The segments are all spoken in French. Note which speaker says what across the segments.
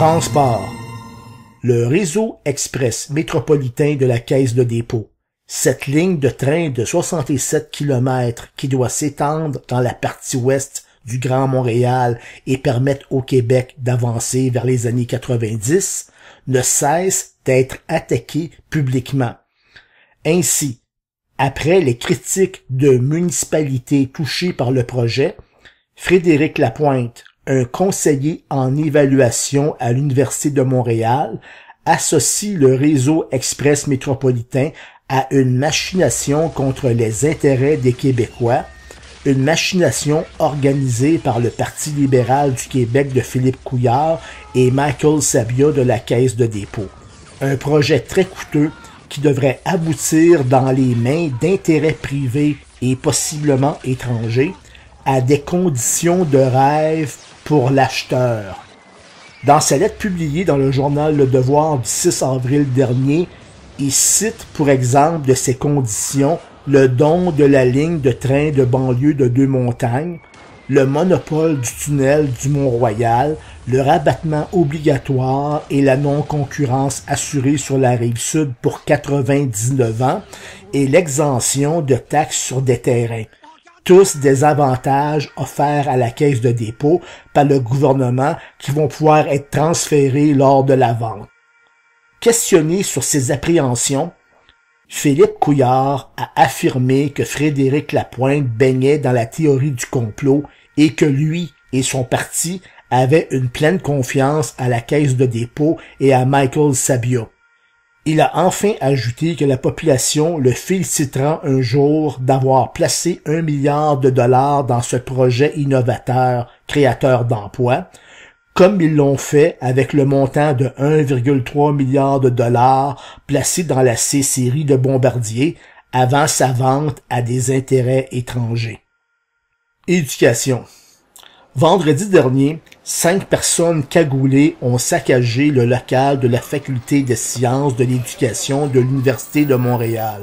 Speaker 1: Transport. Le réseau express métropolitain de la Caisse de dépôt. Cette ligne de train de 67 km qui doit s'étendre dans la partie ouest du Grand Montréal et permettre au Québec d'avancer vers les années 90, ne cesse d'être attaquée publiquement. Ainsi, après les critiques de municipalités touchées par le projet, Frédéric Lapointe, un conseiller en évaluation à l'Université de Montréal, associe le réseau express métropolitain à une machination contre les intérêts des Québécois, une machination organisée par le Parti libéral du Québec de Philippe Couillard et Michael Sabia de la Caisse de dépôt. Un projet très coûteux qui devrait aboutir dans les mains d'intérêts privés et possiblement étrangers à des conditions de rêve pour l'acheteur. Dans sa lettre publiée dans le journal Le Devoir du 6 avril dernier, il cite pour exemple de ces conditions le don de la ligne de train de banlieue de Deux-Montagnes, le monopole du tunnel du Mont-Royal, le rabattement obligatoire et la non-concurrence assurée sur la Rive-Sud pour 99 ans et l'exemption de taxes sur des terrains. Tous des avantages offerts à la Caisse de dépôt par le gouvernement qui vont pouvoir être transférés lors de la vente. Questionné sur ses appréhensions, Philippe Couillard a affirmé que Frédéric Lapointe baignait dans la théorie du complot et que lui et son parti avaient une pleine confiance à la Caisse de dépôt et à Michael Sabia. Il a enfin ajouté que la population le félicitera un jour d'avoir placé 1 milliard de dollars dans ce projet innovateur, créateur d'emplois, comme ils l'ont fait avec le montant de 1,3 milliard de dollars placé dans la C-série de Bombardier avant sa vente à des intérêts étrangers. Éducation. Vendredi dernier, 5 personnes cagoulées ont saccagé le local de la Faculté des sciences de l'éducation de l'Université de Montréal.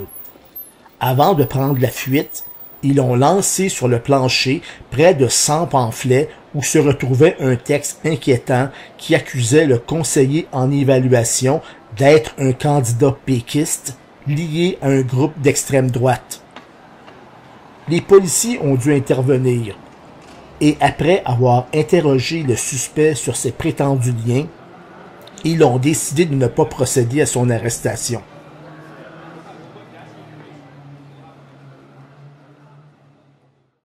Speaker 1: Avant de prendre la fuite, ils ont lancé sur le plancher près de 100 pamphlets où se retrouvait un texte inquiétant qui accusait le conseiller en évaluation d'être un candidat péquiste lié à un groupe d'extrême droite. Les policiers ont dû intervenir et après avoir interrogé le suspect sur ses prétendus liens, ils ont décidé de ne pas procéder à son arrestation.